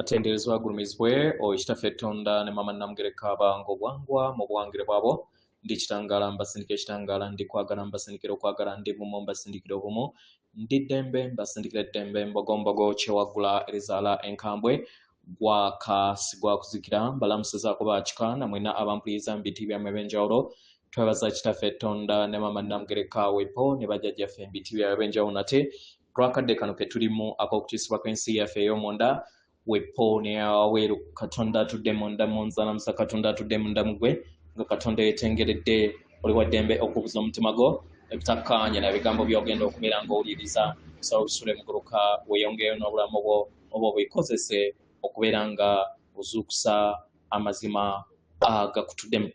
atenderezwa agulumizibwe oyitaffe Tonda ne mama Namugereka bango bwangwa mu bwangire bwabo ndi kitangala mbasindikira ekitangala ndi kwagala mbasindikira okwagala ndi bumu mbasindikira obumu ndi ddembe mbasindikira eddembe mbogombogo kyewagula erizaala enkambwe gwakasigwa kuzikira mbalamusizaako baakika namwena abampuliza mu biti byammwe eb'enjawulo twebaza kitaffe Tonda ne mama Namugereka wepo ne bajjajjaffe mu biti byabwe eb'enjawulo nate lwakadde kano ke tulimu ak'okukyusibwa kw'ensi yaffe ey'omunda wepo ne aweeru Katonda atudde munda munzala musa Katonda atudde munda mugwe nga Katonda yeetengeredde oli wa ddembe okubuza omutima gwo ebitakkaanya na bigambo by'ogenda okubeera ng'owuliriza nsaba obisule muguluka weeyongeyo n'obulamu bwo oba obwekozese okubeera nga ozuukusa amazima agakutuddemu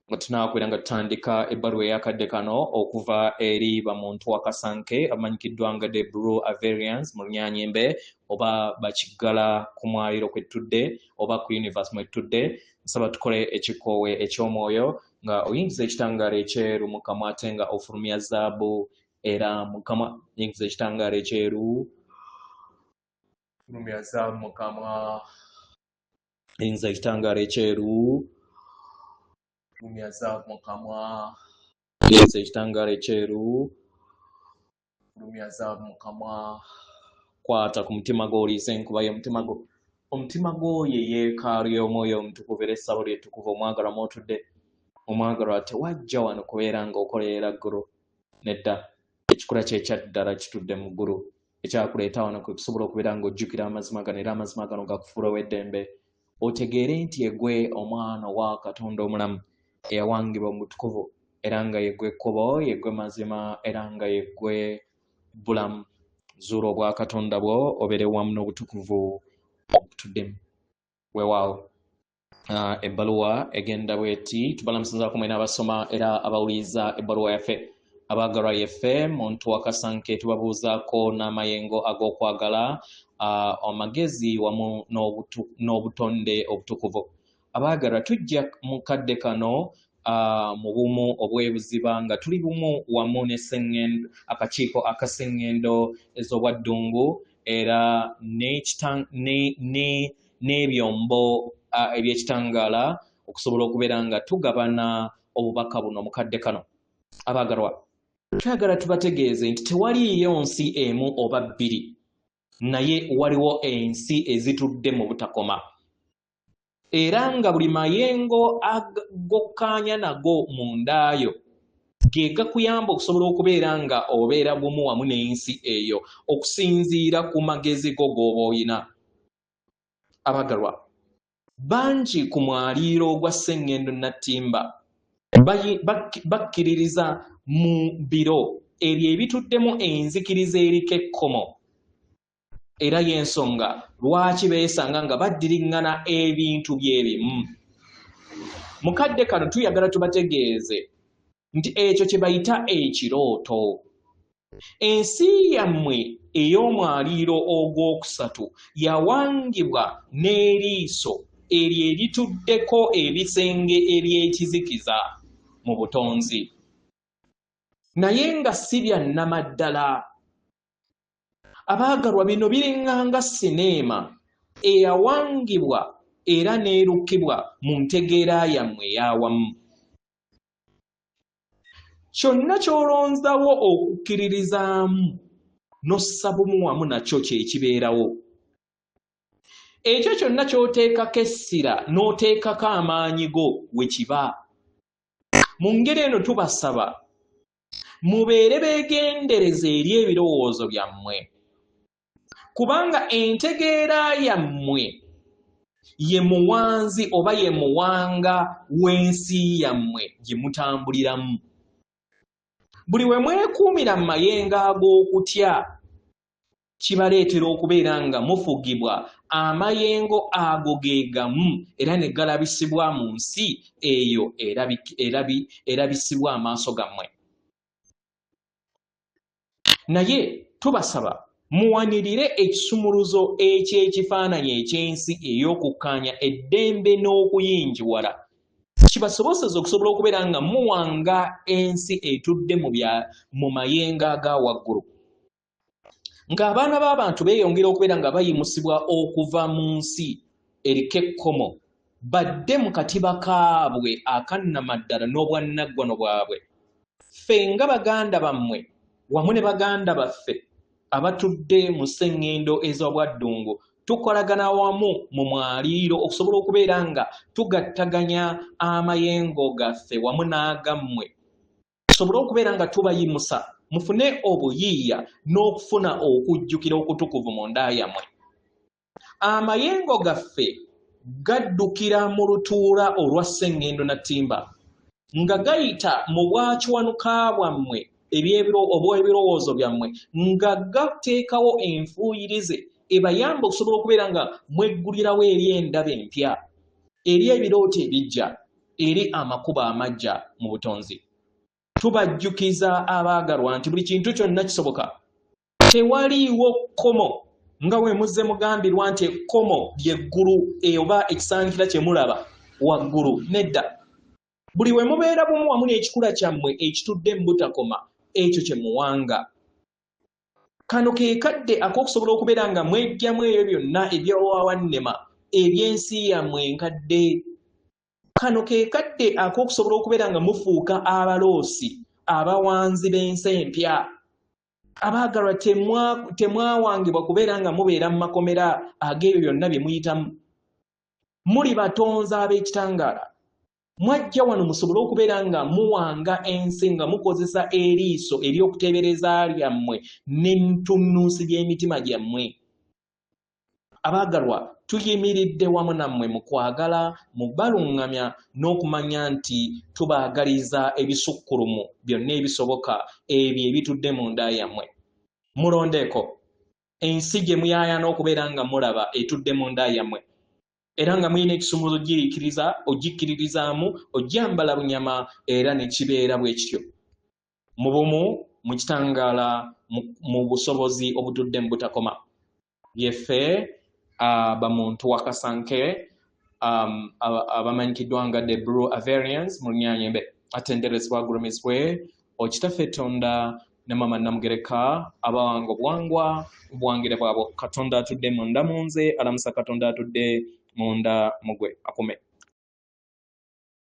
nga tunaakwera nga tutandika ebbaluwa ey'akadde kano okuva eri bamuntu wakasanke amanyikiddwa nga the Blue Avarians mu Lunyanyembe oba bakiggala ku mwaliro kwe tutudde oba ku universe mwe tutudde nsaba tukole ekikoowe eky'omwoyo nga oyingiza ekitangaala ekyeru mu kamwa ate nga ofulumya zaabu era mu kamwa yingiza ekitangaala ekyeru fulumya zaabu mu kamwa yingiza ekitangaala ekyeru fulumya zaabu mu kamwa yingiza ekitangaala ekyeru fulumya zaabu mu kamwa kwata ku mutima gwo oliisa enkuba y'omutima gwo omutima gwo ye yeekaalu y'omwoyo omutukuvu era essabo ly'ettukuvu omwagalwa mw'otudde omwagalwa tewajja wano kubeera ng'okolerera ggulu nedda ekikula kye ekyaddala kitudde mu ggulu ekyakuleeta wano kwe kusobola okubeera ng'ojjukira amazima gano era amazima gano gakufuula ow'eddembe otegeere nti yegwe omwana wa Katonda omulamu eyawangibwa mu butukuvu era nga yegwe ekkubo yegwe mazima era nga yegwe bulamu zuula obwa Katonda bwo obeere wamu n'obutukuvu obutuddemu weewaawo ebbaluwa egenda bweti tubalamusizaako mwena abasoma era abawuliriza ebbaluwa yaffe abaagalwa yaffe muntu wakasanke tubabuuzaako n'amayengo ag'okwagala amagezi wamu n'obutonde obutukuvu abaagalwa tujja mu kadde kano mu bumu obw'ebuziba nga tuli bumu wamu akakiiko akaseŋŋendo ez'obwaddungu era n'ebyombo ebyekitangaala okusobola okubeera nga tugabana obubaka buno mu kadde kano abaagalwa twagala tubategeeze nti tewaliiyo nsi emu oba bbiri naye waliwo ensi ezitudde mu butakoma era nga buli mayengo gokkaanya nago mundaayo ge gakuyamba okusobola okubeera nga obeera bumu wamu n'ensi eyo okusinziira ku magezi go g'oba oyina abaagalwa bangi ku mwaliiro ogwa sseŋŋendo nattimba bakkiririza mu biro ebyo ebituddemu enzikiriza eriko ekkomo era y'ensonga lwaki beesanga nga baddiriŋŋana ebintu by'ebimu mu kadde kano tuyagala tubategeeze nti ekyo kye bayita ekirooto ensi yammwe ey'omwaliiro ogwokusatu yawangibwa n'eriiso eryo erituddeko ebisenge eby'ekizikiza mu butonzi naye nga si bya nnamaddala abaagalwa bino biriŋŋanga sineema eyawangibwa era n'erukibwa mu ntegeera yammwe ey'awamu kyonna ky'olonzawo okukkiririzaamu n'ossa bumu wamu nakyo kye kibeerawo ekyo kyonna ky'oteekako essira n'oteekako amaanyi go we kiba mu ngeri eno tubasaba mubeere beegendereza eri ebirowoozo byammwe kubanga entegeera yammwe ye muwanzi oba ye muwanga w'ensi yammwe gye mutambuliramu buli we mwekuumira mu mayengo ag'okutya kibaleetera okubeera nga mufugibwa amayengo ago ge gamu era ne galabisibwa mu nsi eyo erabisibwa amaaso gammwe naye tubasaba muwanirire ekisumuluzo eky'ekifaananyi eky'ensi ey'okukkaanya eddembe n'okuyingiwala kibasoboseza okusobola okubeera nga muwanga ensi etudde mu mayengo aga waggulu ng'abaana b'abantu beeyongera okubeera nga bayimusibwa okuva mu nsi eriko ekkomo badde mu katiba kaabwe akannamaddala n'obwannaggwano bwabwe. Ffe nga baganda bammwe wamu ne baganda baffe abatudde mu sseŋŋendo ez'obwaddungu tukolagana wamu mu mwaliiro okusobola okubeera nga tugattaganya amayengo gaffe wamu n'agammwe, tusobole okubeera nga tubayimusa mufune obuyiiya n'okufuna okujjukira okutukuvu mu nda yammwe. Amayengo gaffe gaddukira mu lutuula olwa sseŋŋendo na ttimba nga gayita mu bwakiwanuka bwammwe obw'ebirowoozo byammwe nga gateekawo enfuuyirize ebayamba okusobola okubeera nga mweggulirawo eri endaba empya, eri ebirooto ebijja, eri amakubo amaggya mu butonzi. Tubajjukiza abaagalwa nti buli kintu kyonna kisoboka. Tewaliiwo kkomo nga we muzze mugambirwa nti ekkomo ly'eggulu oba ekisaanikira kye mulaba waggulu. Nedda. Buli we mubeera bumu wamu n'ekikula kyammwe ekitudde mu butakoma, ekyo kye muwanga. Kano ke kadde ak'okusobola okubeera nga mwejjamu ebyo byonna eby'owawannema eby'ensi yammwe enkadde. Kano ke kadde ak'okusobola okubeera nga mufuuka abaloosi abawanzi b'ensi empya. Abaagalwa temwawangibwa kubeera nga mubeera mu makomera ag'ebyo byonna bye muyitamu. Muli batonzi ab'ekitangaala. Mwajja wano musobole okubeera nga muwanga ensi nga mukozesa eriiso ery'okuteebereza lyammwe n'entunnunsi by'emitima gyammwe. Abaagalwa tuyimiridde wamu nammwe mu kwagala, mu baluŋŋamya n'okumanya nti tubaagaliza ebisukkulumu byonna ebisoboka ebyo ebitudde mu nda yammwe. Mulondeeko ensi gye muyaayana okubeera nga mulaba etudde mu nda yammwe. Era nga muyina ekisumuluzo ogikkiririzaamu, ogyambala bunyama era ne kibeera bwe kityo. Mu bumu, mu kitangaala, mu busobozi obutudde mu butakoma. Yeffe bamuntu wakasanke abamanyikiddwa nga the Blue Avarians mu Lunyaanyembe, atenderezebwa agulumizibwe Okitaffe Tonda ne Mama Namugereka abawanga obuwangwa obuwangire bwabwe. Katonda atudde munda mu nze, alamusa Katonda atudde munda mugwe. Akume.